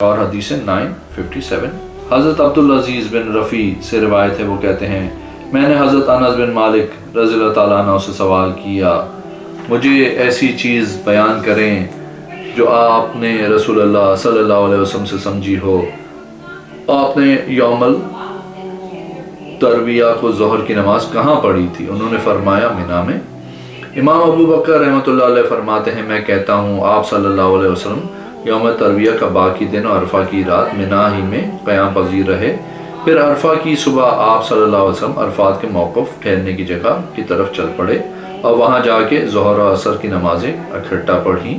اور حدیث 957 حضرت عبدالعزیز بن رفیع سے روایت ہے، وہ کہتے ہیں میں نے حضرت انس بن مالک رضی اللہ تعالیٰ عنہ سے سوال کیا مجھے ایسی چیز بیان کریں جو آپ نے رسول اللہ صلی اللہ علیہ وسلم سے سمجھی ہو۔ آپ نے یوم الترویہ کو ظہر کی نماز کہاں پڑھی تھی؟ انہوں نے فرمایا منی میں۔ امام ابو بکر رحمۃ اللہ علیہ فرماتے ہیں میں کہتا ہوں آپ صلی اللہ علیہ وسلم یوم ترویہ کا باقی دن اور عرفہ کی رات منی ہی میں قیام پذیر رہے، پھر عرفہ کی صبح آپ صلی اللہ علیہ وسلم عرفات کے موقف ٹھہرنے کی جگہ کی طرف چل پڑے اور وہاں جا کے ظہر و عصر کی نمازیں اکٹھا پڑھیں،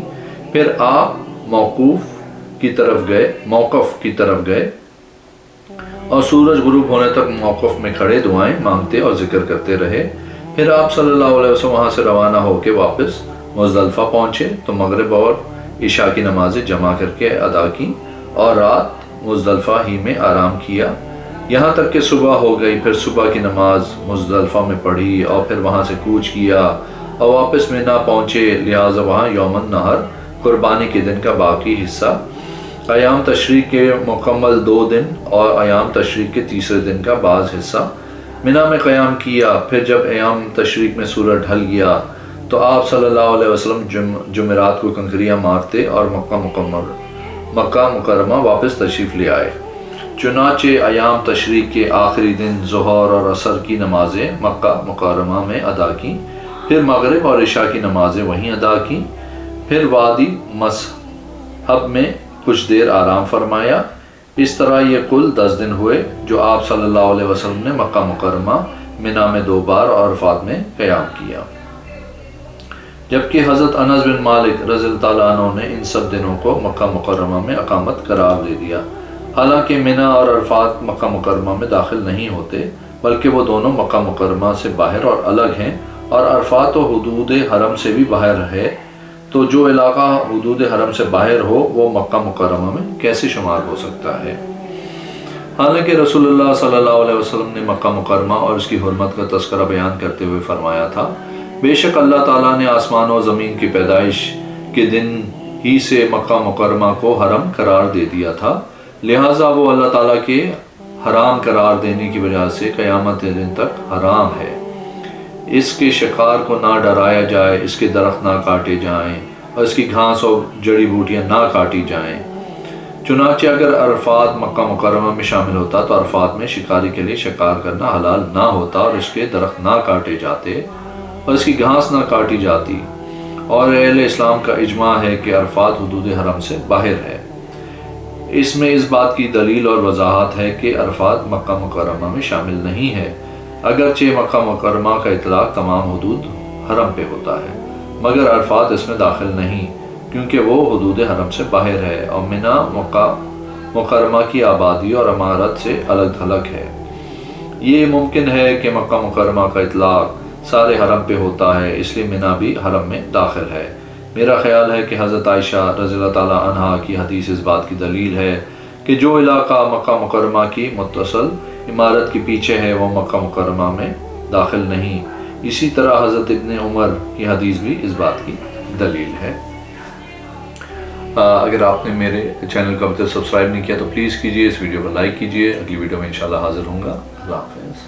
پھر آپ موقف کی طرف گئے اور سورج غروب ہونے تک موقف میں کھڑے دعائیں مانگتے اور ذکر کرتے رہے، پھر آپ صلی اللہ علیہ وسلم وہاں سے روانہ ہو کے واپس مزدلفہ پہنچے تو مغرب اور عشاء کی نمازیں جمع کر کے ادا کی اور رات مزدلفہ ہی میں آرام کیا یہاں تک کہ صبح ہو گئی، پھر صبح کی نماز مزدلفہ میں پڑھی اور پھر وہاں سے کوچ کیا اور واپس منی پہنچے، لہٰذا وہاں یوم النحر قربانی کے دن کا باقی حصہ، ایام تشریق کے مکمل 2 دن اور ایام تشریق کے تیسرے دن کا بعض حصہ منی میں قیام کیا، پھر جب ایام تشریق میں سورج ڈھل گیا تو آپ صلی اللہ علیہ وسلم جمعرات کو کنکریاں مارتے اور مکہ مکرمہ واپس تشریف لے آئے۔ چنانچہ ایام تشریق کے آخری دن ظہر اور عصر کی نمازیں مکہ مکرمہ میں ادا کی، پھر مغرب اور عشاء کی نمازیں وہیں ادا کی، پھر وادی مصحب میں کچھ دیر آرام فرمایا۔ اس طرح یہ کل 10 دن ہوئے جو آپ صلی اللہ علیہ وسلم نے مکہ مکرمہ منی میں 2 بار اور عرفات میں قیام کیا، جبکہ حضرت انس بن مالک رضی اللہ تعالیٰ عنہ نے ان سب دنوں کو مکہ مکرمہ میں اقامت قرار دے دیا، حالانکہ منی اور عرفات مکہ مکرمہ میں داخل نہیں ہوتے بلکہ وہ دونوں مکہ مکرمہ سے باہر اور الگ ہیں، اور عرفات و حدود حرم سے بھی باہر ہے، تو جو علاقہ حدود حرم سے باہر ہو وہ مکہ مکرمہ میں کیسے شمار ہو سکتا ہے؟ حالانکہ رسول اللہ صلی اللہ علیہ وسلم نے مکہ مکرمہ اور اس کی حرمت کا تذکرہ بیان کرتے ہوئے فرمایا تھا بے شک اللہ تعالیٰ نے آسمان و زمین کی پیدائش کے دن ہی سے مکہ مکرمہ کو حرم قرار دے دیا تھا، لہٰذا وہ اللہ تعالیٰ کے حرام قرار دینے کی وجہ سے قیامت دن تک حرام ہے۔ اس کے شکار کو نہ ڈرایا جائے، اس کے درخت نہ کاٹے جائیں اور اس کی گھاس اور جڑی بوٹیاں نہ کاٹی جائیں۔ چنانچہ اگر عرفات مکہ مکرمہ میں شامل ہوتا تو عرفات میں شکاری کے لیے شکار کرنا حلال نہ ہوتا اور اس کے درخت نہ کاٹے جاتے اور اس کی گھاس نہ کاٹی جاتی، اور اہل اسلام کا اجماع ہے کہ عرفات حدود حرم سے باہر ہے۔ اس میں اس بات کی دلیل اور وضاحت ہے کہ عرفات مکہ مکرمہ میں شامل نہیں ہے، اگرچہ مکہ مکرمہ کا اطلاق تمام حدود حرم پہ ہوتا ہے، مگر عرفات اس میں داخل نہیں کیونکہ وہ حدود حرم سے باہر ہے اور منی مکہ مکرمہ کی آبادی اور عمارت سے الگ تھلگ ہے۔ یہ ممکن ہے کہ مکہ مکرمہ کا اطلاق سارے حرم پہ ہوتا ہے، اس لیے منی بھی حرم میں داخل ہے۔ میرا خیال ہے کہ حضرت عائشہ رضی اللہ تعالیٰ عنہا کی حدیث اس بات کی دلیل ہے کہ جو علاقہ مکہ مکرمہ کی متصل عمارت کے پیچھے ہے وہ مکہ مکرمہ میں داخل نہیں۔ اسی طرح حضرت ابن عمر کی حدیث بھی اس بات کی دلیل ہے۔ اگر آپ نے میرے چینل کو اب تک سبسکرائب نہیں کیا تو پلیز کیجئے، اس ویڈیو کو لائک کیجئے۔ اگلی ویڈیو میں انشاءاللہ حاضر ہوں گا۔ اللہ حافظ۔